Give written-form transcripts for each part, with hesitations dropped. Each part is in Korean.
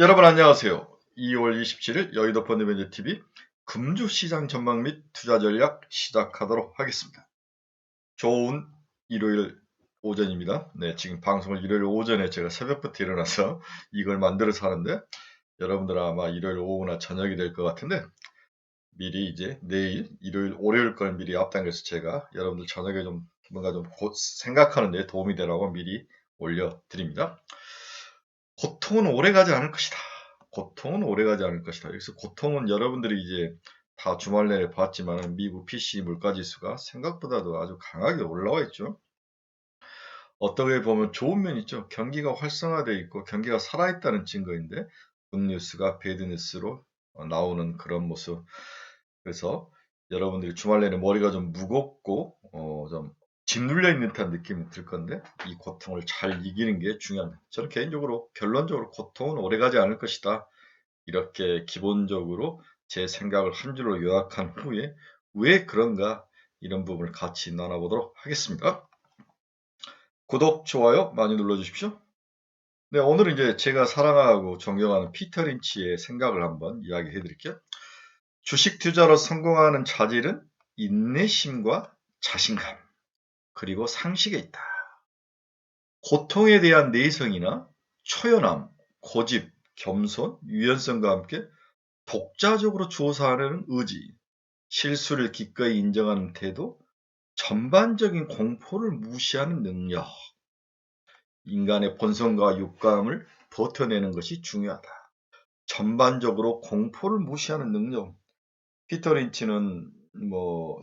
여러분 안녕하세요. 2월 27일 여의도 펀드매니저TV 금주시장 전망 및 투자 전략 시작하도록 하겠습니다. 좋은 일요일 오전입니다. 네, 지금 방송을 일요일 오전에 제가 새벽부터 일어나서 이걸 만들어서 하는데 여러분들은 아마 일요일 오후나 저녁이 될 것 같은데 미리 이제 내일 일요일 월요일 걸 미리 앞당겨서 제가 여러분들 저녁에 좀 뭔가 좀 생각하는 데 도움이 되라고 미리 올려드립니다. 고통은 오래가지 않을 것이다. 고통은 오래가지 않을 것이다. 여기서 고통은 여러분들이 이제 다 주말 내내 봤지만 미국 PC 물가지수가 생각보다도 아주 강하게 올라와 있죠. 어떻게 보면 좋은 면이 있죠. 경기가 활성화되어 있고 경기가 살아있다는 증거인데 굿뉴스가 배드뉴스로 나오는 그런 모습. 그래서 여러분들이 주말 내내 머리가 좀 무겁고 좀 짓눌려 있는 듯한 느낌이 들 건데 이 고통을 잘 이기는 게 중요합니다. 저는 개인적으로 결론적으로 고통은 오래가지 않을 것이다. 이렇게 기본적으로 제 생각을 한 줄로 요약한 후에 왜 그런가 이런 부분을 같이 나눠보도록 하겠습니다. 구독, 좋아요 많이 눌러주십시오. 네, 오늘은 이제 제가 사랑하고 존경하는 피터 린치의 생각을 한번 이야기해 드릴게요. 주식 투자로 성공하는 자질은 인내심과 자신감, 그리고 상식에 있다. 고통에 대한 내성이나 초연함, 고집, 겸손, 유연성과 함께 독자적으로 조사하려는 의지, 실수를 기꺼이 인정하는 태도, 전반적인 공포를 무시하는 능력, 인간의 본성과 육감을 버텨내는 것이 중요하다. 전반적으로 공포를 무시하는 능력. 피터 린치는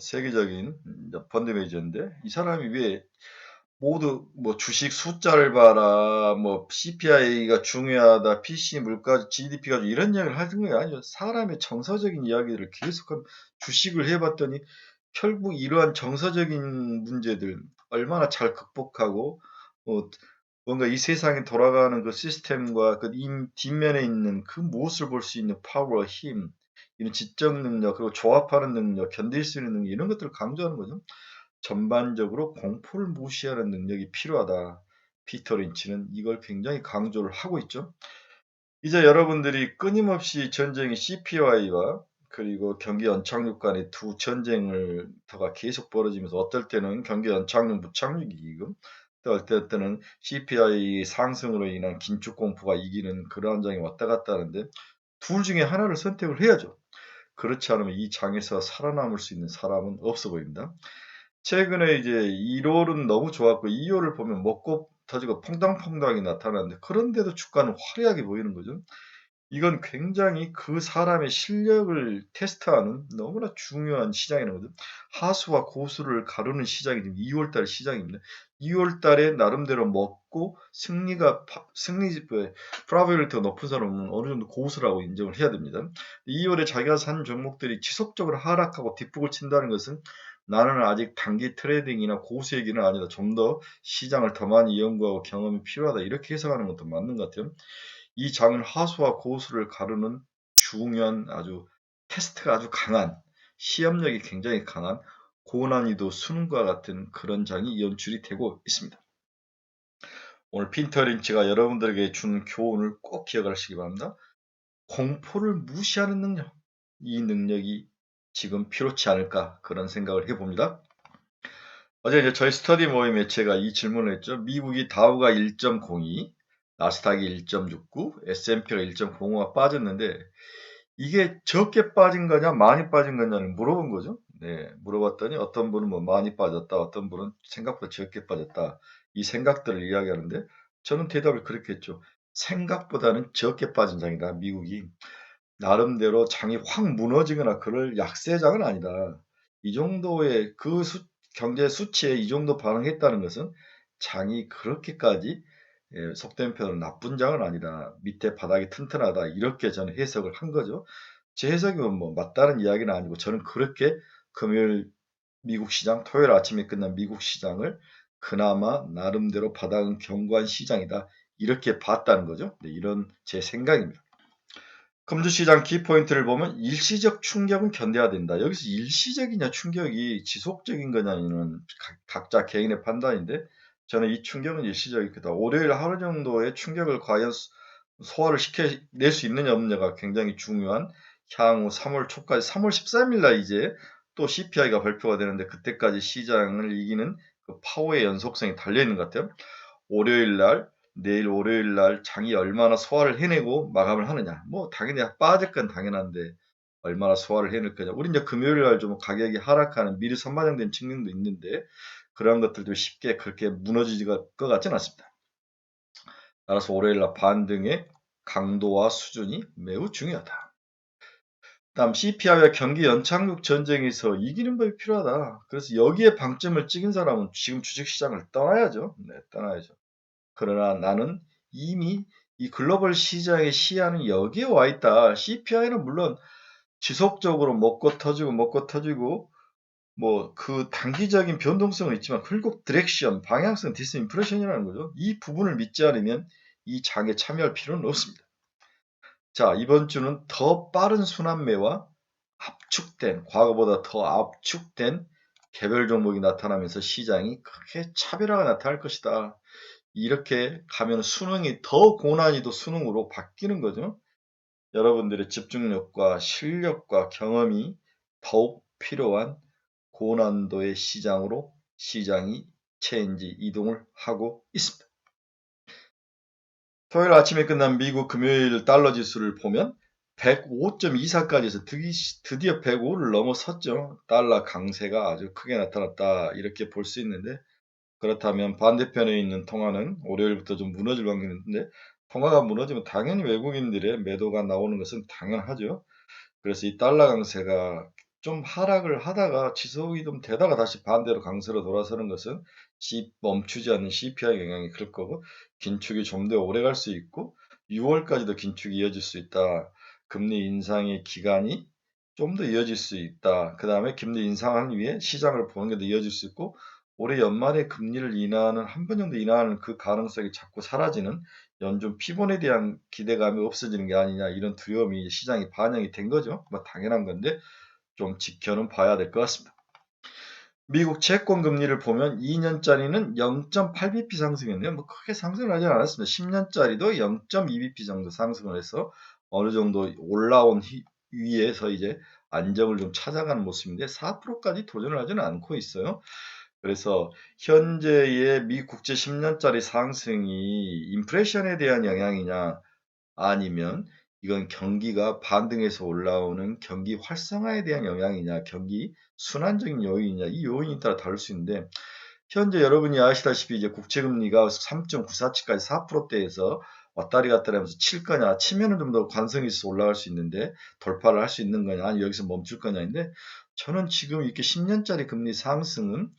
세계적인 펀드 매니저인데 이 사람이 왜 모두 주식 숫자를 봐라, CPI가 중요하다, PC 물가, GDP가 이런 이야기를 하는 게 아니죠. 사람의 정서적인 이야기를 계속 주식을 해봤더니 결국 이러한 정서적인 문제들 얼마나 잘 극복하고 뭔가 이 세상에 돌아가는 그 시스템과 그 뒷면에 있는 그 무엇을 볼 수 있는 파워, 힘, 이런 지적 능력, 그리고 조합하는 능력, 견딜 수 있는 능력, 이런 것들을 강조하는 거죠. 전반적으로 공포를 무시하는 능력이 필요하다. 피터 린치는 이걸 굉장히 강조를 하고 있죠. 이제 여러분들이 끊임없이 전쟁이 CPI와 그리고 경기 연착륙 간의 두 전쟁터가 계속 벌어지면서 어떨 때는 경기 연착륙 무착륙이 이기고 또 어떨 때는 CPI 상승으로 인한 긴축 공포가 이기는 그러한 장이 왔다 갔다 하는데 둘 중에 하나를 선택을 해야죠. 그렇지 않으면 이 장에서 살아남을 수 있는 사람은 없어 보입니다. 최근에 이제 1월은 너무 좋았고 2월을 보면 먹고 터지고 퐁당퐁당이 나타나는데 그런데도 주가는 화려하게 보이는 거죠. 이건 굉장히 그 사람의 실력을 테스트하는 너무나 중요한 시장이라는 거죠. 하수와 고수를 가르는 시장이 지금 2월 달 시장입니다. 2월 달에 나름대로 먹고 승리 프라이어리티가 높은 사람은 어느 정도 고수라고 인정을 해야 됩니다. 2월에 자기가 산 종목들이 지속적으로 하락하고 뒷북을 친다는 것은 나는 아직 단기 트레이딩이나 고수의 길은 아니다. 좀 더 시장을 더 많이 연구하고 경험이 필요하다. 이렇게 해석하는 것도 맞는 것 같아요. 이 장은 하수와 고수를 가르는 중요한 아주 테스트가 아주 강한 시험력이 굉장히 강한 고난이도 수능과 같은 그런 장이 연출이 되고 있습니다. 오늘 핀터 린치가 여러분들에게 주는 교훈을 꼭 기억하시기 바랍니다. 공포를 무시하는 능력, 이 능력이 지금 필요치 않을까 그런 생각을 해봅니다. 어제 이제 저희 스터디 모임에 제가 이 질문을 했죠. 미국이 다우가 1.02, 나스닥이 1.69, S&P가 1.05가 빠졌는데 이게 적게 빠진 거냐 많이 빠진 거냐를 물어본 거죠. 네, 물어봤더니 어떤 분은 많이 빠졌다, 어떤 분은 생각보다 적게 빠졌다. 이 생각들을 이야기하는데 저는 대답을 그렇게 했죠. 생각보다는 적게 빠진 장이다. 미국이 나름대로 장이 확 무너지거나 그럴 약세장은 아니다. 이 정도의 경제 수치에 이 정도 반응했다는 것은 장이 그렇게까지 속된 표현으로 나쁜 장은 아니다. 밑에 바닥이 튼튼하다. 이렇게 저는 해석을 한 거죠. 제 해석이 맞다는 이야기는 아니고 저는 그렇게 금요일 미국 시장, 토요일 아침에 끝난 미국 시장을 그나마 나름대로 바닥은 견고한 시장이다. 이렇게 봤다는 거죠. 네, 이런 제 생각입니다. 금주시장 키포인트를 보면 일시적 충격은 견뎌야 된다. 여기서 일시적이냐 충격이 지속적인 거냐는 각자 개인의 판단인데 저는 이 충격은 일시적이다. 월요일 하루 정도의 충격을 과연 소화를 시켜낼 수 있느냐 없느냐가 굉장히 중요한 향후 3월 초까지 3월 13일 날 이제 또 CPI가 발표가 되는데 그때까지 시장을 이기는 그 파워의 연속성이 달려 있는 것 같아요. 월요일 날, 내일 월요일 날 장이 얼마나 소화를 해내고 마감을 하느냐. 뭐 당연히 빠질 건 당연한데 얼마나 소화를 해낼 거냐. 우리 이제 금요일 날 좀 가격이 하락하는 미리 선반영된 측면도 있는데 그러한 것들도 쉽게 그렇게 무너질 것 같지는 않습니다. 따라서 월요일 날 반등의 강도와 수준이 매우 중요하다. 다음 CPI와 경기 연착륙 전쟁에서 이기는 법이 필요하다. 그래서 여기에 방점을 찍은 사람은 지금 주식시장을 떠나야죠. 네, 떠나야죠. 그러나 나는 이미 이 글로벌 시장의 시야는 여기에 와 있다. CPI는 물론 지속적으로 먹고 터지고 뭐 그 단기적인 변동성은 있지만 결국 디렉션, 방향성, 디스인프레션이라는 거죠. 이 부분을 믿지 않으면 이 장에 참여할 필요는 없습니다. 자, 이번 주는 더 빠른 순환매와 과거보다 더 압축된 개별 종목이 나타나면서 시장이 크게 차별화가 나타날 것이다. 이렇게 가면 수능이 더 고난이도 수능으로 바뀌는 거죠. 여러분들의 집중력과 실력과 경험이 더욱 필요한 고난도의 시장으로 시장이 체인지 이동을 하고 있습니다. 토요일 아침에 끝난 미국 금요일 달러 지수를 보면 105.24까지 해서 드디어 105를 넘어섰죠. 달러 강세가 아주 크게 나타났다 이렇게 볼 수 있는데 그렇다면 반대편에 있는 통화는 월요일부터 좀 무너질 확률이 있는데 통화가 무너지면 당연히 외국인들의 매도가 나오는 것은 당연하죠. 그래서 이 달러 강세가 좀 하락을 하다가 지속이 좀 되다가 다시 반대로 강세로 돌아서는 것은 멈추지 않는 CPI 영향이 클 거고 긴축이 좀 더 오래 갈 수 있고 6월까지도 긴축이 이어질 수 있다. 금리 인상의 기간이 좀 더 이어질 수 있다. 그 다음에 금리 인상을 위해 시장을 보는 게 더 이어질 수 있고 올해 연말에 금리를 인하하는 한 번 정도 인하하는 그 가능성이 자꾸 사라지는 연준 피본에 대한 기대감이 없어지는 게 아니냐 이런 두려움이 시장에 반영이 된 거죠. 뭐 당연한 건데 좀 지켜는 봐야 될 것 같습니다. 미국 채권 금리를 보면 2년짜리는 0.8bp 상승했네요. 뭐 크게 상승을 하지 않았습니다. 10년짜리도 0.2bp 정도 상승을 해서 어느 정도 올라온 위에서 이제 안정을 좀 찾아가는 모습인데 4%까지 도전을 하지는 않고 있어요. 그래서 현재의 미 국채 10년짜리 상승이 인플레이션에 대한 영향이냐 아니면 이건 경기가 반등해서 올라오는 경기 활성화에 대한 영향이냐 경기 순환적인 요인이냐 이 요인에 따라 다를 수 있는데 현재 여러분이 아시다시피 이제 국채금리가 3.94치까지 4%대에서 왔다리 갔다리 하면서 칠 거냐 치면은 좀 더 관성이 있어서 올라갈 수 있는데 돌파를 할 수 있는 거냐 아니 여기서 멈출 거냐인데 저는 지금 이렇게 10년짜리 금리 상승은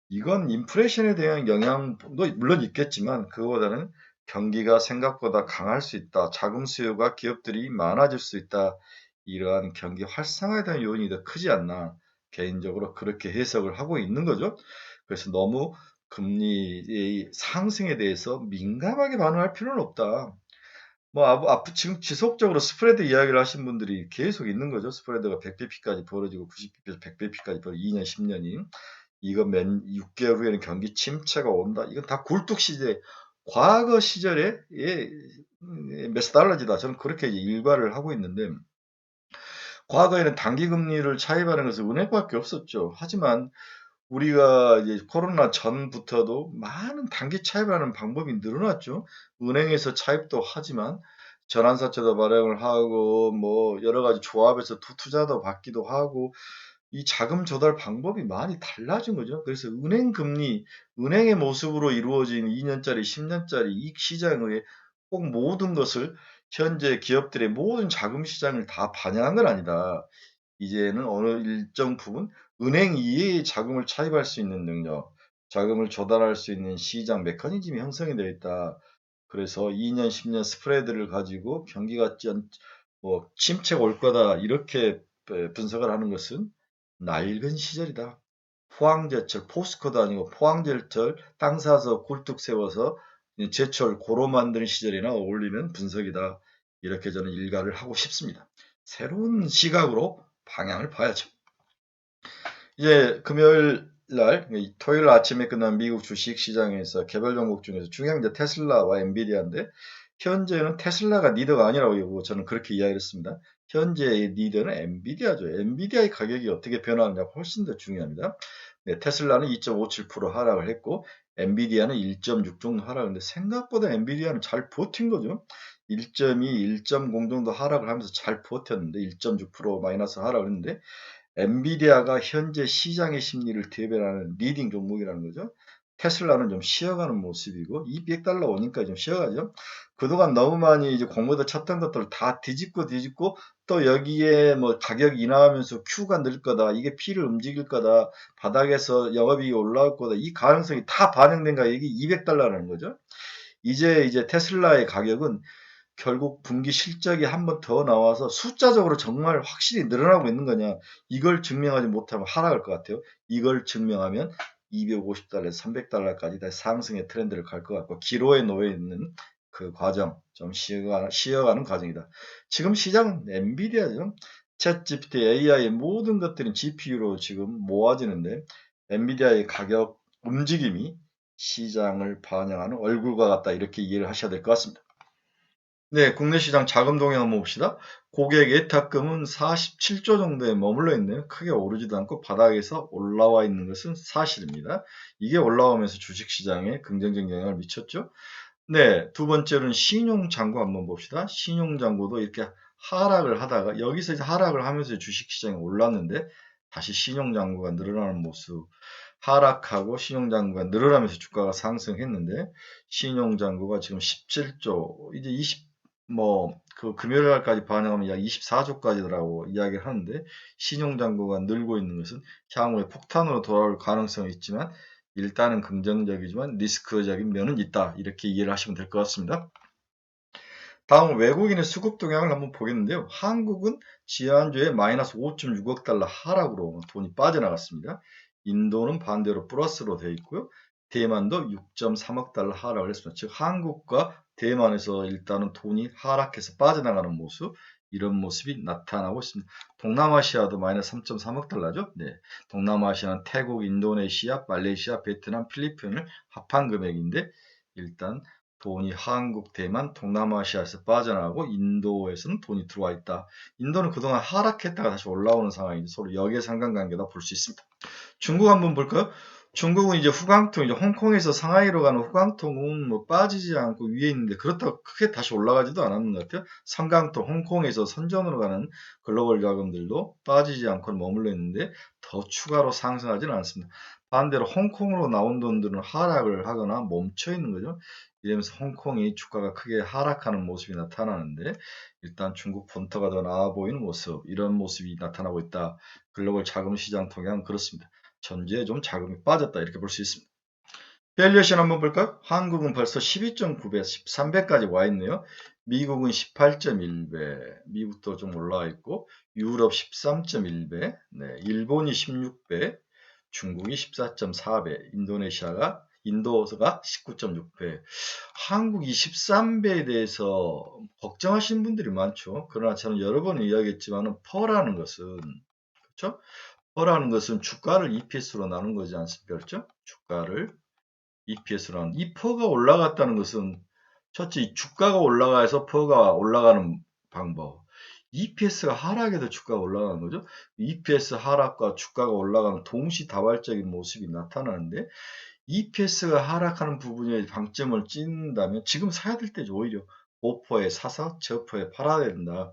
이건 인플레이션에 대한 영향도 물론 있겠지만 그거보다는 경기가 생각보다 강할 수 있다. 자금 수요가 기업들이 많아질 수 있다. 이러한 경기 활성화에 대한 요인이 더 크지 않나. 개인적으로 그렇게 해석을 하고 있는 거죠. 그래서 너무 금리의 상승에 대해서 민감하게 반응할 필요는 없다. 뭐 지금 지속적으로 스프레드 이야기를 하신 분들이 계속 있는 거죠. 스프레드가 100bp까지 벌어지고 90bp에서 100bp까지 벌어 2년, 10년이. 이거 6개월 후에는 경기 침체가 온다. 이건 다 굴뚝 시대, 과거 시절에 메소달러지다. 저는 그렇게 이제 일과를 하고 있는데, 과거에는 단기 금리를 차입하는 것은 은행밖에 없었죠. 하지만 우리가 이제 코로나 전부터도 많은 단기 차입하는 방법이 늘어났죠. 은행에서 차입도 하지만 전환사채도 발행을 하고 뭐 여러 가지 조합에서 투자도 받기도 하고 이 자금 조달 방법이 많이 달라진 거죠. 그래서 은행 금리, 은행의 모습으로 이루어진 2년짜리, 10년짜리 이 시장의 꼭 모든 것을 현재 기업들의 모든 자금 시장을 다 반영한 건 아니다. 이제는 어느 일정 부분 은행 이외의 자금을 차입할 수 있는 능력, 자금을 조달할 수 있는 시장 메커니즘이 형성이 되어 있다. 그래서 2년, 10년 스프레드를 가지고 경기가 뭐 침체가 올 거다 이렇게 분석을 하는 것은 낡은 시절이다. 포항제철, 포스코도 아니고 포항제철 땅 사서 굴뚝 세워서 제철 고로 만드는 시절이나 어울리는 분석이다. 이렇게 저는 일가를 하고 싶습니다. 새로운 시각으로 방향을 봐야죠. 이제 금요일 날, 토요일 아침에 끝난 미국 주식 시장에서 개별 종목 중에서 중요한 게 테슬라와 엔비디아인데 현재는 테슬라가 리더가 아니라고 저는 그렇게 이야기했습니다. 현재의 리더는 엔비디아죠. 엔비디아의 가격이 어떻게 변하느냐가 훨씬 더 중요합니다. 네, 테슬라는 2.57% 하락을 했고 엔비디아는 1.6 정도 하락했는데 생각보다 엔비디아는 잘 버틴 거죠. 1.2, 1.0 정도 하락을 하면서 잘 버텼는데 1.6% 마이너스 하락을 했는데 엔비디아가 현재 시장의 심리를 대변하는 리딩 종목이라는 거죠. 테슬라는 좀 쉬어가는 모습이고 200달러 오니까 좀 쉬어가죠. 그동안 너무 많이 이제 공모도 쳤던 것들을 다 뒤집고 또 여기에 뭐 가격 인하하면서 Q가 늘 거다. 이게 P를 움직일 거다. 바닥에서 영업이익이 올라올 거다. 이 가능성이 다 반영된 가격이 200달러라는 거죠. 이제 테슬라의 가격은 결국 분기 실적이 한 번 더 나와서 숫자적으로 정말 확실히 늘어나고 있는 거냐, 이걸 증명하지 못하면 하락할 것 같아요. 이걸 증명하면 250달러에서 300달러까지 다시 상승의 트렌드를 갈 것 같고 기로에 놓여 있는 그 과정, 좀 쉬어가는 과정이다. 지금 시장은 엔비디아죠. 챗GPT, AI 모든 것들은 GPU로 지금 모아지는데 엔비디아의 가격 움직임이 시장을 반영하는 얼굴과 같다, 이렇게 이해를 하셔야 될 것 같습니다. 네, 국내 시장 자금 동향 한번 봅시다. 고객 예탁금은 47조 정도에 머물러 있네요. 크게 오르지도 않고 바닥에서 올라와 있는 것은 사실입니다. 이게 올라오면서 주식시장에 긍정적 영향을 미쳤죠. 네, 두 번째로는 신용장고 한번 봅시다. 신용장고도 이렇게 하락을 하다가 여기서 이제 하락을 하면서 주식시장이 올랐는데 다시 신용장고가 늘어나는 모습, 하락하고 신용장고가 늘어나면서 주가가 상승했는데 신용장고가 지금 17조, 이제 20, 금요일 날까지 반영하면 약 24조까지라고 이야기를 하는데 신용장고가 늘고 있는 것은 향후에 폭탄으로 돌아올 가능성이 있지만 일단은 긍정적이지만 리스크적인 면은 있다, 이렇게 이해를 하시면 될 것 같습니다. 다음 외국인의 수급 동향을 한번 보겠는데요. 한국은 지난주에 마이너스 5.6억 달러 하락으로 돈이 빠져나갔습니다. 인도는 반대로 플러스로 되어 있고요. 대만도 6.3억 달러 하락을 했습니다. 즉 한국과 대만에서 일단은 돈이 하락해서 빠져나가는 모습, 이런 모습이 나타나고 있습니다. 동남아시아도 마이너스 3.3억 달러죠. 네, 동남아시아는 태국, 인도네시아, 말레이시아, 베트남, 필리핀을 합한 금액인데 일단 돈이 한국, 대만, 동남아시아에서 빠져나가고 인도에서는 돈이 들어와 있다. 인도는 그동안 하락했다가 다시 올라오는 상황인데 서로 역의 상관관계다 볼 수 있습니다. 중국 한번 볼까요? 중국은 이제 후광통, 이제 홍콩에서 상하이로 가는 후광통은 뭐 빠지지 않고 위에 있는데 그렇다고 크게 다시 올라가지도 않았는 것 같아요. 삼강통, 홍콩에서 선전으로 가는 글로벌 자금들도 빠지지 않고 머물러 있는데 더 추가로 상승하지는 않습니다. 반대로 홍콩으로 나온 돈들은 하락을 하거나 멈춰 있는 거죠. 이러면서 홍콩이 주가가 크게 하락하는 모습이 나타나는데 일단 중국 본토가 더 나아 보이는 모습, 이런 모습이 나타나고 있다. 글로벌 자금 시장 동향은 그렇습니다. 전주에 좀 자금이 빠졌다, 이렇게 볼 수 있습니다. 밸류에이션 한번 볼까요? 한국은 벌써 12.9배, 13배까지 와 있네요. 미국은 18.1배, 미국도 좀 올라와 있고 유럽 13.1배, 네, 일본이 16배, 중국이 14.4배, 인도가 19.6배. 한국이 13배에 대해서 걱정하시는 분들이 많죠. 그러나 저는 여러 번 이야기했지만 퍼라는 것은, 그렇죠? 퍼라는 것은 주가를 EPS로 나눈 거지 않습니까? 그렇죠? 주가를 EPS로 나눈. 이 퍼가 올라갔다는 것은 첫째, 주가가 올라가서 퍼가 올라가는 방법. EPS가 하락해도 주가가 올라가는 거죠. EPS 하락과 주가가 올라가는 동시다발적인 모습이 나타나는데 EPS가 하락하는 부분에 방점을 찍는다면 지금 사야 될 때죠. 오히려 고퍼에 사서 저퍼에 팔아야 된다.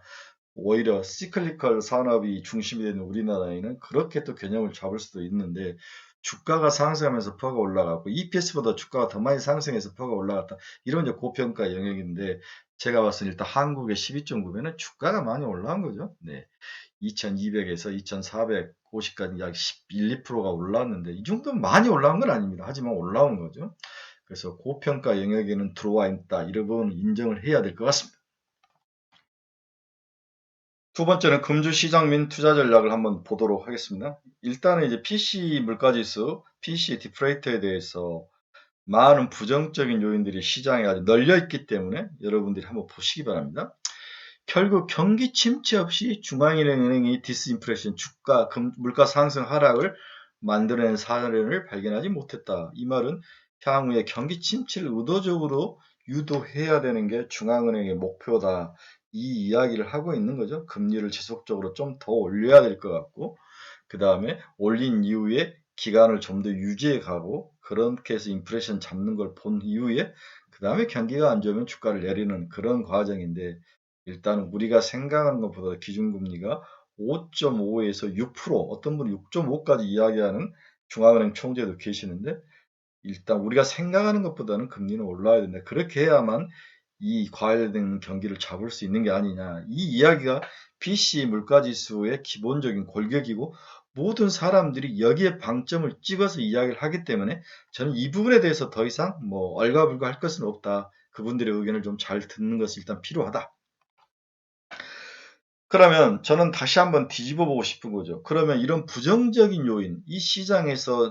오히려 시클리컬 산업이 중심이 되는 우리나라에는 그렇게 또 개념을 잡을 수도 있는데 주가가 상승하면서 퍼가 올라가고 EPS보다 주가가 더 많이 상승해서 퍼가 올라갔다. 이런 이제 고평가 영역인데 제가 봤을 때 일단 한국의 12.9배는 주가가 많이 올라간 거죠. 네. 2200에서 2450까지 약 11, 2%가 올랐는데 이 정도면 많이 올라온 건 아닙니다. 하지만 올라온 거죠. 그래서 고평가 영역에는 들어와 있다. 이런 부분은 인정을 해야 될 것 같습니다. 두 번째는 금주 시장 및 투자 전략을 한번 보도록 하겠습니다. 일단은 이제 PC 물가지수, PC 디프레이터에 대해서 많은 부정적인 요인들이 시장에 아주 널려 있기 때문에 여러분들이 한번 보시기 바랍니다. 결국 경기 침체 없이 중앙은행이 디스인플레이션, 물가 상승 하락을 만들어낸 사례를 발견하지 못했다. 이 말은 향후에 경기 침체를 의도적으로 유도해야 되는 게 중앙은행의 목표다. 이 이야기를 하고 있는 거죠. 금리를 지속적으로 좀 더 올려야 될 것 같고, 그 다음에 올린 이후에 기간을 좀 더 유지해 가고, 그렇게 해서 인플레이션 잡는 걸 본 이후에 그 다음에 경기가 안 좋으면 주가를 내리는 그런 과정인데, 일단 우리가 생각하는 것보다 기준금리가 5.5에서 6%, 어떤 분은 6.5까지 이야기하는 중앙은행 총재도 계시는데, 일단 우리가 생각하는 것보다는 금리는 올라야 된다. 그렇게 해야만 이 과열된 경기를 잡을 수 있는 게 아니냐. 이 이야기가 PC 물가지수의 기본적인 골격이고, 모든 사람들이 여기에 방점을 찍어서 이야기를 하기 때문에 저는 이 부분에 대해서 더 이상 뭐 얼가불가 할 것은 없다. 그분들의 의견을 좀 잘 듣는 것이 일단 필요하다. 그러면 저는 다시 한번 뒤집어 보고 싶은 거죠. 그러면 이런 부정적인 요인, 이 시장에서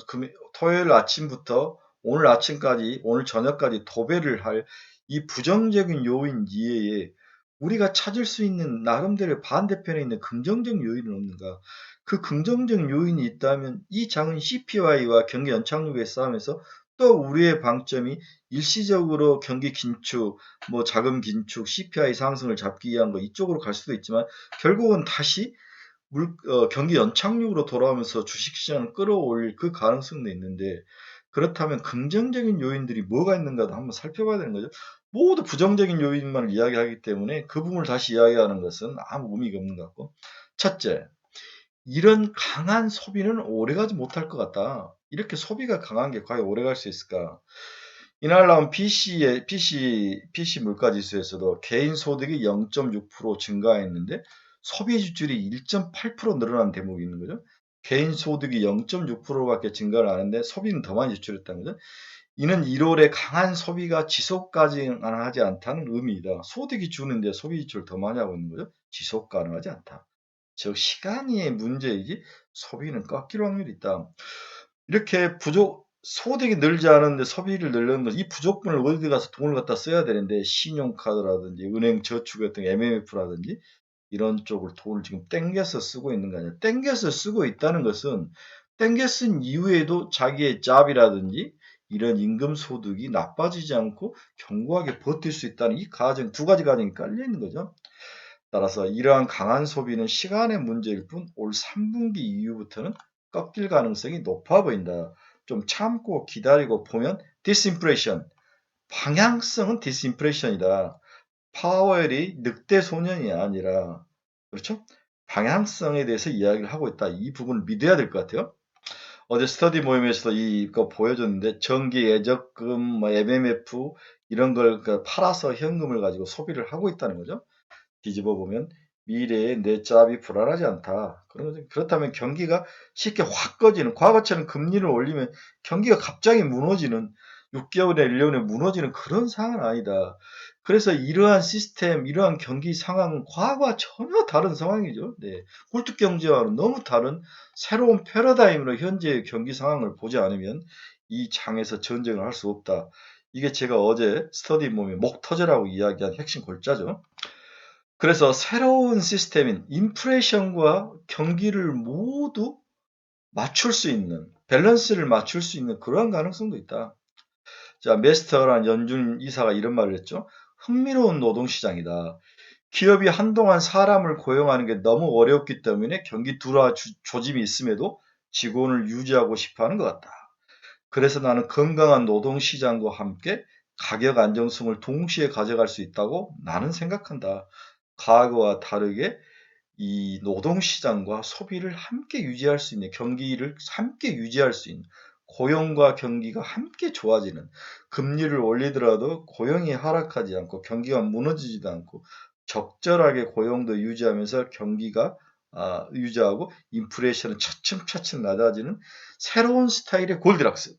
토요일 아침부터 오늘 아침까지, 오늘 저녁까지 도배를 할 이 부정적인 요인 이외에 우리가 찾을 수 있는 나름대로 반대편에 있는 긍정적 요인은 없는가? 그 긍정적 요인이 있다면 이 작은 CPI와 경기 연착륙의 싸움에서 또 우리의 방점이 일시적으로 경기 긴축, 뭐 자금 긴축, CPI 상승을 잡기 위한 거 이쪽으로 갈 수도 있지만 결국은 다시 경기 연착륙으로 돌아오면서 주식시장을 끌어올릴 그 가능성도 있는데, 그렇다면 긍정적인 요인들이 뭐가 있는가도 한번 살펴봐야 되는 거죠. 모두 부정적인 요인만 이야기하기 때문에 그 부분을 다시 이야기하는 것은 아무 의미가 없는 것 같고, 첫째, 이런 강한 소비는 오래가지 못할 것 같다. 이렇게 소비가 강한 게 과연 오래갈 수 있을까? 이날 나온 PC 물가지수에서도 개인 소득이 0.6% 증가했는데 소비 지출이 1.8% 늘어난 대목이 있는 거죠. 개인 소득이 0.6%밖에 증가를 안 하는데 소비는 더 많이 지출했다는 거죠. 이는 1월에 강한 소비가 지속 가능하지 않다는 의미이다. 소득이 주는데 소비 지출을 더 많이 하고 있는 거죠. 지속 가능하지 않다. 즉 시간이 문제이지 소비는 꺾일 확률이 있다. 이렇게 소득이 늘지 않았는데 소비를 늘리는 것, 이 부족분을 어디 가서 돈을 갖다 써야 되는데 신용카드라든지 은행 저축 같은 MMF라든지 이런 쪽을 돈을 지금 땡겨서 쓰고 있는 거 아니야. 땡겨서 쓰고 있다는 것은 땡겨 쓴 이후에도 자기의 잡이라든지 이런 임금 소득이 나빠지지 않고 견고하게 버틸 수 있다는 이 가정, 두 가지 가정이 깔려 있는 거죠. 따라서 이러한 강한 소비는 시간의 문제일 뿐 올 3분기 이후부터는 꺾일 가능성이 높아 보인다. 좀 참고 기다리고 보면 디스인플레이션, 방향성은 디스인플레이션이다. 파월이 늑대 소년이 아니라, 그렇죠? 방향성에 대해서 이야기를 하고 있다. 이 부분을 믿어야 될 것 같아요. 어제 스터디 모임에서 이거 보여줬는데 정기 예적금, 뭐 MMF 이런 걸 팔아서 현금을 가지고 소비를 하고 있다는 거죠. 뒤집어 보면 미래의 내 짭이 불안하지 않다. 그렇다면 경기가 쉽게 확 꺼지는, 과거처럼 금리를 올리면 경기가 갑자기 무너지는, 6개월에 1년에 무너지는 그런 상황은 아니다. 그래서 이러한 시스템, 이러한 경기 상황은 과거와 전혀 다른 상황이죠. 네. 꿀뚝 경제와는 너무 다른 새로운 패러다임으로 현재의 경기 상황을 보지 않으면 이 장에서 전쟁을 할 수 없다. 이게 제가 어제 스터디 몸에 목 터져라고 이야기한 핵심 골자죠. 그래서 새로운 시스템인 인플레이션과 경기를 모두 맞출 수 있는, 밸런스를 맞출 수 있는 그러한 가능성도 있다. 자, 메스터란 연준 이사가 이런 말을 했죠. 흥미로운 노동시장이다. 기업이 한동안 사람을 고용하는 게 너무 어렵기 때문에 경기 둔화 조짐이 있음에도 직원을 유지하고 싶어 하는 것 같다. 그래서 나는 건강한 노동시장과 함께 가격 안정성을 동시에 가져갈 수 있다고 나는 생각한다. 과거와 다르게 이 노동시장과 소비를 함께 유지할 수 있는, 경기를 함께 유지할 수 있는, 고용과 경기가 함께 좋아지는, 금리를 올리더라도 고용이 하락하지 않고 경기가 무너지지도 않고 적절하게 고용도 유지하면서 경기가 유지하고 인플레이션은 차츰차츰 낮아지는 새로운 스타일의 골디락스.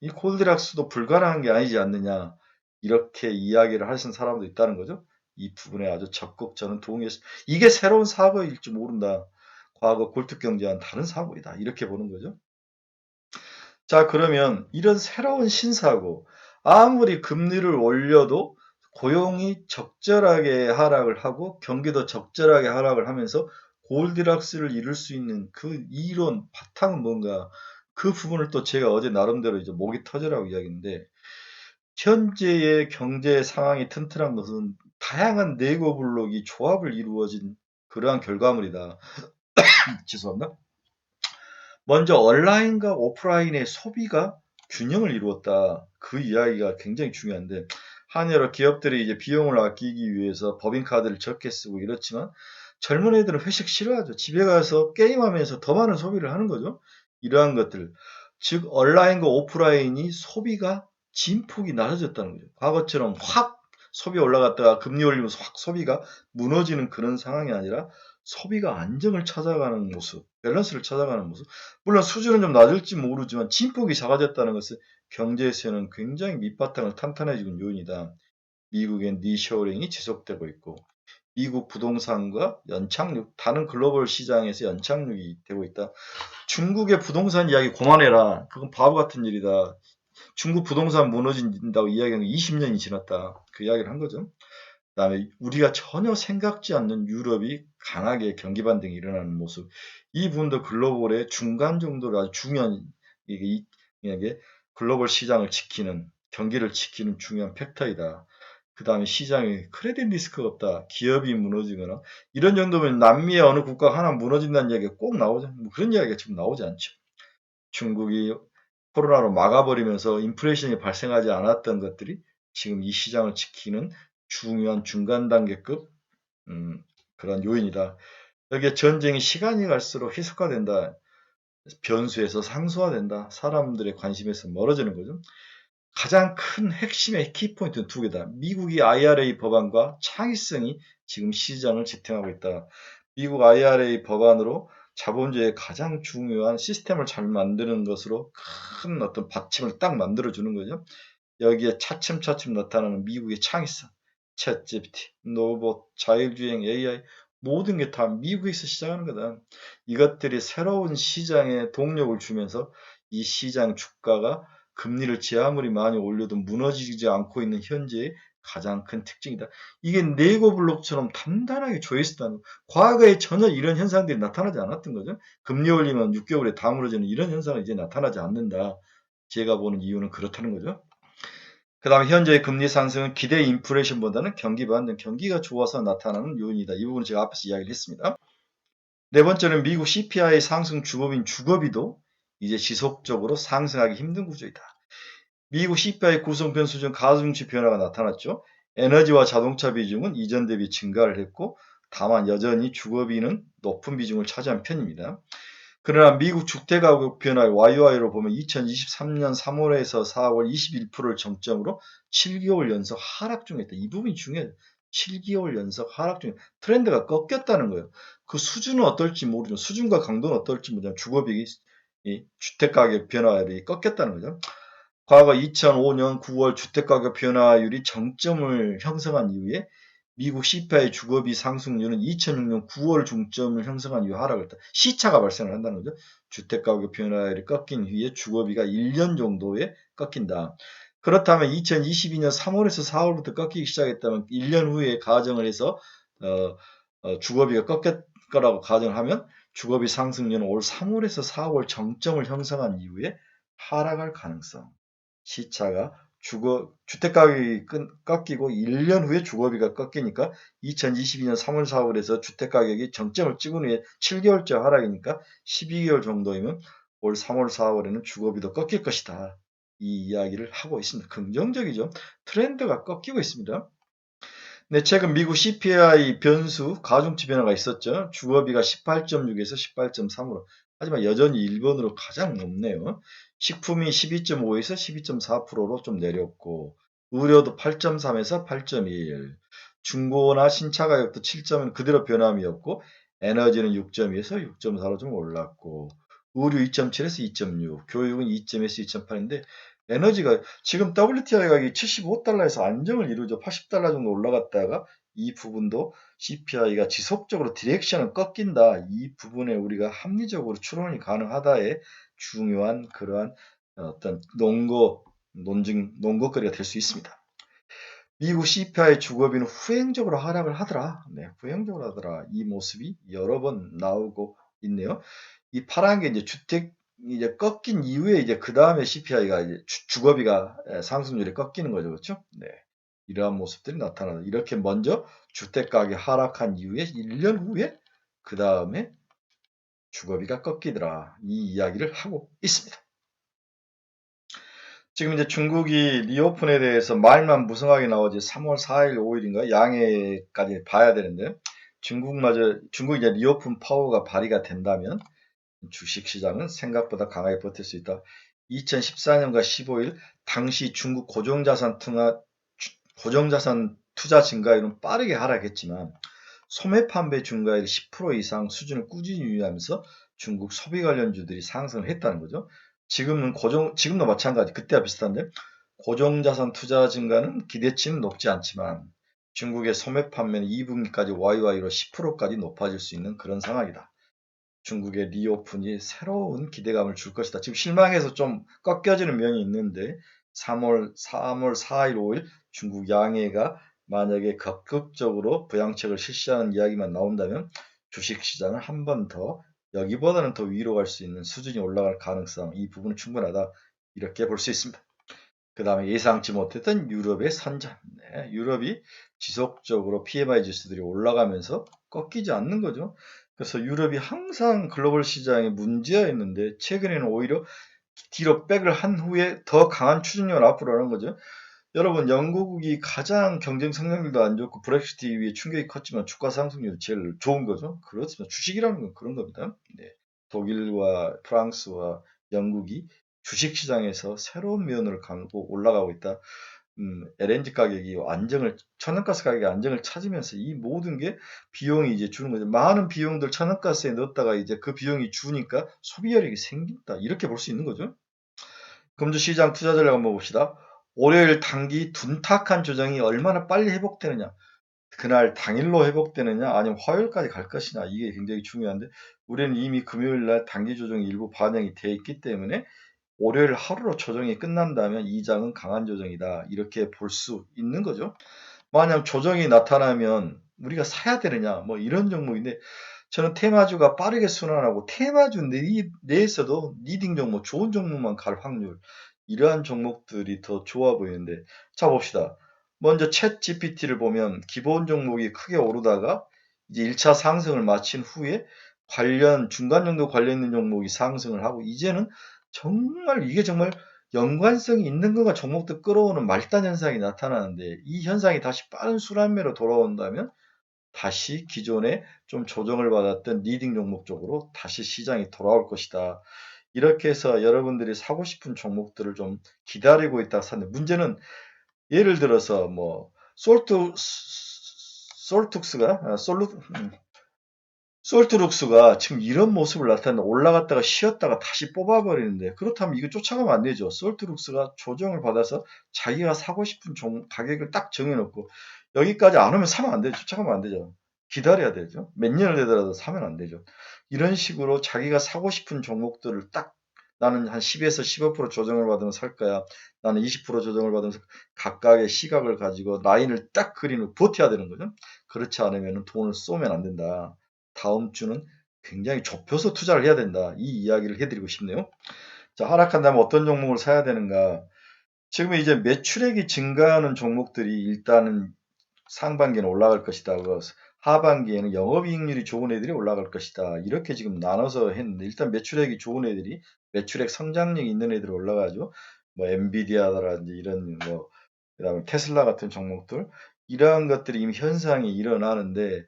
이 골디락스도 불가능한 게 아니지 않느냐, 이렇게 이야기를 하시는 사람도 있다는 거죠. 이 부분에 아주 적극 저는 동의했습니다. 이게 새로운 사고일 줄 모른다. 과거 굴뚝경제와는 다른 사고이다. 이렇게 보는 거죠. 자, 그러면 이런 새로운 신사고, 아무리 금리를 올려도 고용이 적절하게 하락을 하고 경기도 적절하게 하락을 하면서 골디락스를 이룰 수 있는 그 이론 바탕은 뭔가, 그 부분을 또 제가 어제 나름대로 이제 목이 터져라고 이야기했는데, 현재의 경제 상황이 튼튼한 것은 다양한 네고 블록이 조합을 이루어진 그러한 결과물이다. 죄송합니다. 먼저 온라인과 오프라인의 소비가 균형을 이루었다. 그 이야기가 굉장히 중요한데, 한여러 기업들이 이제 비용을 아끼기 위해서 법인카드를 적게 쓰고 이렇지만 젊은 애들은 회식 싫어하죠. 집에 가서 게임하면서 더 많은 소비를 하는 거죠. 이러한 것들. 즉 온라인과 오프라인이 소비가 진폭이 낮아졌다는 거죠. 과거처럼 확 소비 올라갔다가 금리 올리면서 확 소비가 무너지는 그런 상황이 아니라 소비가 안정을 찾아가는 모습, 밸런스를 찾아가는 모습. 물론 수준은 좀 낮을지 모르지만 진폭이 작아졌다는 것은 경제에서는 굉장히 밑바탕을 탄탄해지는 요인이다. 미국의 니쇼링이 지속되고 있고 미국 부동산과 연착륙, 다른 글로벌 시장에서 연착륙이 되고 있다. 중국의 부동산 이야기 그만해라. 그건 바보 같은 일이다. 중국 부동산 무너진다고 이야기하는 게 20년이 지났다. 그 이야기를 한 거죠. 그다음에 우리가 전혀 생각지 않는 유럽이 강하게 경기 반등이 일어나는 모습. 이 부분도 글로벌의 중간 정도로 아주 중요한 이게 글로벌 시장을 지키는 경기를 지키는 중요한 팩터이다. 그다음에 시장에 크레딧 리스크가 없다. 기업이 무너지거나 이런 정도면 남미의 어느 국가가 하나 무너진다는 이야기가 꼭 나오죠. 뭐 그런 이야기가 지금 나오지 않죠. 중국이 코로나로 막아버리면서 인플레이션이 발생하지 않았던 것들이 지금 이 시장을 지키는 중요한 중간 단계급 그런 요인이다. 여기에 전쟁이 시간이 갈수록 희석화된다. 변수에서 상수화된다. 사람들의 관심에서 멀어지는 거죠. 가장 큰 핵심의 키포인트는 두 개다. 미국이 IRA 법안과 창의성이 지금 시장을 지탱하고 있다. 미국 IRA 법안으로 자본주의의 가장 중요한 시스템을 잘 만드는 것으로 큰 어떤 받침을 딱 만들어주는 거죠. 여기에 차츰차츰 나타나는 미국의 창의성, 챗GPT, 로봇, 자율주행, AI 모든 게 다 미국에서 시작하는 거다. 이것들이 새로운 시장에 동력을 주면서 이 시장 주가가 금리를 제 아무리 많이 올려도 무너지지 않고 있는 현재의 가장 큰 특징이다. 이게 네고 블록처럼 단단하게 조회수다는 과거에 전혀 이런 현상들이 나타나지 않았던 거죠. 금리 올리면 6개월에 다 무너지는 이런 현상은 이제 나타나지 않는다. 제가 보는 이유는 그렇다는 거죠. 그 다음에 현재의 금리 상승은 기대 인플레이션보다는 경기 반등, 경기가 좋아서 나타나는 요인이다. 이 부분은 제가 앞에서 이야기를 했습니다. 네 번째는 미국 CPI 상승 주범인 주거비도 이제 지속적으로 상승하기 힘든 구조이다. 미국 CPI 구성 변수 중 가중치 변화가 나타났죠. 에너지와 자동차 비중은 이전 대비 증가를 했고 다만 여전히 주거비는 높은 비중을 차지한 편입니다. 그러나 미국 주택가격 변화의 YY로 보면 2023년 3월에서 4월 21%를 정점으로 7개월 연속 하락 중에 있다. 이 부분이 중요해요. 7개월 연속 하락 중에 트렌드가 꺾였다는 거예요. 그 수준은 어떨지 모르지만 수준과 강도는 어떨지 모르지만 주거비 주택가격 변화율이 꺾였다는 거죠. 과거 2005년 9월 주택가격 변화율이 정점을 형성한 이후에 미국 CPI 주거비 상승률은 2006년 9월 중점을 형성한 이후 하락했다. 시차가 발생을 한다는 거죠. 주택가격 변화율이 꺾인 후에 주거비가 1년 정도에 꺾인다. 그렇다면 2022년 3월에서 4월부터 꺾이기 시작했다면 1년 후에 가정을 해서 주거비가 꺾일 거라고 가정을 하면 주거비 상승률은 올 3월에서 4월 정점을 형성한 이후에 하락할 가능성. 시차가 주택가격이 꺾이고 1년 후에 주거비가 꺾이니까 2022년 3월 4월에서 주택가격이 정점을 찍은 후에 7개월째 하락이니까 12개월 정도이면 올 3월 4월에는 주거비도 꺾일 것이다. 이 이야기를 하고 있습니다. 긍정적이죠. 트렌드가 꺾이고 있습니다. 네, 최근 미국 CPI 변수 가중치 변화가 있었죠. 주거비가 18.6에서 18.3으로. 하지만 여전히 일본으로 가장 높네요. 식품이 12.5에서 12.4%로 좀 내렸고, 의료도 8.3에서 8.1, 중고나 신차 가격도 7점은 그대로 변함이 없고, 에너지는 6.2에서 6.4로 좀 올랐고, 의류 2.7에서 2.6, 교육은 2.에서 2.8인데, 에너지가 지금 WTI 가격이 75달러에서 안정을 이루죠. 80달러 정도 올라갔다가 이 부분도 CPI가 지속적으로 디렉션을 꺾인다. 이 부분에 우리가 합리적으로 추론이 가능하다의 중요한 그러한 어떤 논거거리가 될 수 있습니다. 미국 CPI 주거비는 후행적으로 하락을 하더라. 네, 후행적으로 하더라. 이 모습이 여러 번 나오고 있네요. 이 파란 게 이제 주택 이제 꺾인 이후에 이제 그 다음에 CPI가 이제 주거비가 상승률이 꺾이는 거죠, 그렇죠? 네, 이러한 모습들이 나타나는. 이렇게 먼저 주택 가격이 하락한 이후에 1년 후에 그 다음에 주거비가 꺾이더라. 이 이야기를 하고 있습니다. 지금 이제 중국이 리오픈에 대해서 말만 무성하게 나오지 3월 4일, 5일인가 양해까지 봐야 되는데 중국 이제 리오픈 파워가 발휘가 된다면 주식시장은 생각보다 강하게 버틸 수 있다. 2014년과 15일 당시 중국 고정자산 투자 증가율은 빠르게 하락했지만 소매 판매 증가율 10% 이상 수준을 꾸준히 유지하면서 중국 소비 관련주들이 상승을 했다는 거죠. 지금도 마찬가지, 그때와 비슷한데 고정자산 투자 증가는 기대치는 높지 않지만 중국의 소매 판매는 2분기까지 YY로 10%까지 높아질 수 있는 그런 상황이다. 중국의 리오픈이 새로운 기대감을 줄 것이다. 지금 실망해서 좀 꺾여지는 면이 있는데 3월 4일, 5일 중국 양해가 만약에 적극적으로 부양책을 실시하는 이야기만 나온다면 주식시장은 한 번 더 여기보다는 더 위로 갈 수 있는 수준이 올라갈 가능성, 이 부분은 충분하다. 이렇게 볼 수 있습니다. 그 다음에 예상치 못했던 유럽의 선전. 네, 유럽이 지속적으로 PMI 지수들이 올라가면서 꺾이지 않는 거죠. 그래서 유럽이 항상 글로벌 시장에 문제였는데 최근에는 오히려 뒤로 백을 한 후에 더 강한 추진력을 앞으로 하는 거죠. 여러분, 영국이 가장 경쟁 성장률도 안 좋고 브렉시트 이후에 충격이 컸지만 주가 상승률이 제일 좋은 거죠. 그렇지만 주식이라는 건 그런 겁니다. 네. 독일과 프랑스와 영국이 주식시장에서 새로운 면을 감고 올라가고 있다. LNG 가격이 천연가스 가격이 안정을 찾으면서 이 모든 게 비용이 이제 주는 거죠. 많은 비용들 천연가스에 넣었다가 이제 그 비용이 주니까 소비 여력이 생긴다. 이렇게 볼 수 있는 거죠. 금주시장 투자 전략 한번 봅시다. 월요일 단기 둔탁한 조정이 얼마나 빨리 회복되느냐, 그날 당일로 회복되느냐, 아니면 화요일까지 갈 것이냐, 이게 굉장히 중요한데 우리는 이미 금요일 날 단기 조정이 일부 반영이 돼 있기 때문에 월요일 하루로 조정이 끝난다면 이 장은 강한 조정이다. 이렇게 볼 수 있는 거죠. 만약 조정이 나타나면 우리가 사야 되느냐, 뭐 이런 종목인데 저는 테마주가 빠르게 순환하고 테마주 내에서도 리딩 종목, 좋은 종목만 갈 확률, 이러한 종목들이 더 좋아 보이는데, 자 봅시다. 먼저 챗 GPT를 보면 기본 종목이 크게 오르다가 이제 1차 상승을 마친 후에 중간 정도 관련 있는 종목이 상승을 하고 이제는 이게 정말 연관성이 있는 것과 종목도 끌어오는 말단 현상이 나타나는데, 이 현상이 다시 빠른 순환매로 돌아온다면 다시 기존에 좀 조정을 받았던 리딩 종목 쪽으로 다시 시장이 돌아올 것이다. 이렇게 해서 여러분들이 사고 싶은 종목들을 좀 기다리고 있다 사는데, 문제는 예를 들어서 뭐 솔트룩스가 지금 이런 모습을 나타내는, 올라갔다가 쉬었다가 다시 뽑아버리는데, 그렇다면 이거 쫓아가면 안 되죠. 솔트룩스가 조정을 받아서 자기가 사고 싶은 가격을 딱 정해놓고 여기까지 안 오면 사면 안 되죠. 쫓아가면 안 되죠. 기다려야 되죠. 몇 년을 되더라도 사면 안 되죠. 이런 식으로 자기가 사고 싶은 종목들을 딱, 나는 한 10에서 15% 조정을 받으면 살 거야, 나는 20% 조정을 받으면서 각각의 시각을 가지고 라인을 딱 그리는, 버텨야 되는 거죠. 그렇지 않으면 돈을 쏘면 안 된다. 다음 주는 굉장히 좁혀서 투자를 해야 된다. 이 이야기를 해드리고 싶네요. 자, 하락한다면 어떤 종목을 사야 되는가? 지금 이제 매출액이 증가하는 종목들이 일단은 상반기에는 올라갈 것이다. 하반기에는 영업이익률이 좋은 애들이 올라갈 것이다. 이렇게 지금 나눠서 했는데, 일단 매출액이 좋은 애들이, 매출액 성장력이 있는 애들이 올라가죠. 뭐 엔비디아라든지 이런 그다음에 테슬라 같은 종목들, 이러한 것들이 이미 현상이 일어나는데,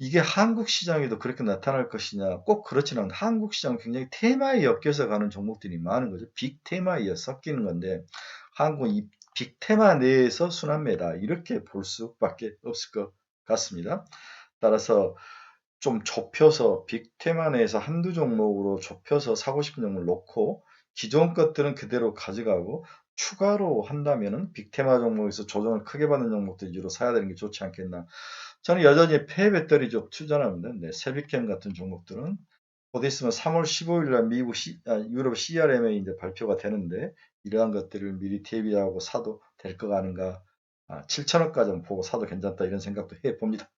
이게 한국 시장에도 그렇게 나타날 것이냐? 꼭 그렇지는 않은데, 한국 시장은 굉장히 테마에 엮여서 가는 종목들이 많은 거죠. 빅 테마에 섞이는 건데, 한국은 이 빅 테마 내에서 순환매다. 이렇게 볼 수밖에 없을 것 같습니다. 따라서 좀 좁혀서 빅 테마 내에서 한두 종목으로 좁혀서 사고 싶은 종목을 놓고 기존 것들은 그대로 가져가고, 추가로 한다면은 빅 테마 종목에서 조정을 크게 받는 종목들 위주로 사야 되는 게 좋지 않겠나. 저는 여전히 폐배터리 쪽 투자합니다. 네, 세비캠 같은 종목들은 곧 있으면 3월 15일 날 유럽 CRMA 이제 발표가 되는데, 이러한 것들을 미리 대비하고 사도 될 것 아닌가. 7천원까지 보고 사도 괜찮다, 이런 생각도 해봅니다.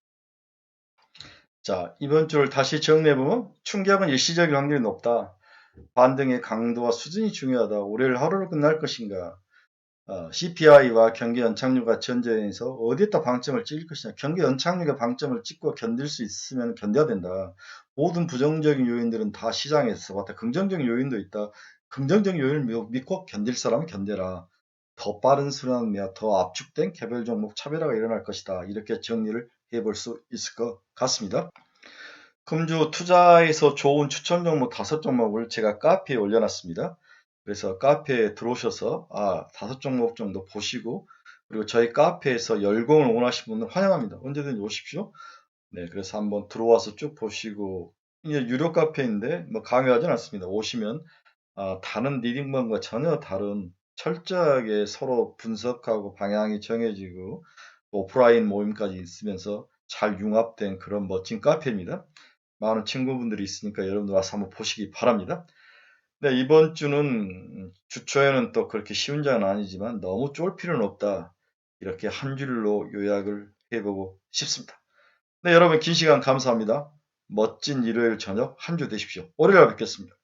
자, 이번 주를 다시 정리해보면 충격은 일시적인 확률이 높다. 반등의 강도와 수준이 중요하다. 올해를 하루로 끝날 것인가? CPI와 경기 연착륙과 전제에서 어디에다 방점을 찍을 것이냐. 경기 연착륙에 방점을 찍고 견딜 수 있으면 견뎌야 된다. 모든 부정적인 요인들은 다 시장에서 봤다. 긍정적인 요인도 있다. 긍정적인 요인을 믿고 견딜 사람은 견뎌라. 더 빠른 순환매와 더 압축된 개별 종목 차별화가 일어날 것이다. 이렇게 정리를 해볼 수 있을 것 같습니다. 금주 투자에서 좋은 추천 종목 5종목을 제가 카페에 올려놨습니다. 그래서 카페에 들어오셔서 5종목 정도 보시고, 그리고 저희 카페에서 열공을 원하시는 분은 환영합니다. 언제든지 오십시오. 네, 그래서 한번 들어와서 쭉 보시고, 이게 유료 카페인데 뭐 강요하진 않습니다. 오시면 다른 리딩방과 전혀 다른 철저하게 서로 분석하고 방향이 정해지고 오프라인 모임까지 있으면서 잘 융합된 그런 멋진 카페입니다. 많은 친구분들이 있으니까 여러분들 와서 한번 보시기 바랍니다. 네, 이번 주는 주초에는 또 그렇게 쉬운 장은 아니지만 너무 쫄 필요는 없다. 이렇게 한 줄로 요약을 해보고 싶습니다. 네, 여러분 긴 시간 감사합니다. 멋진 일요일 저녁 한 주 되십시오. 월요일에 뵙겠습니다.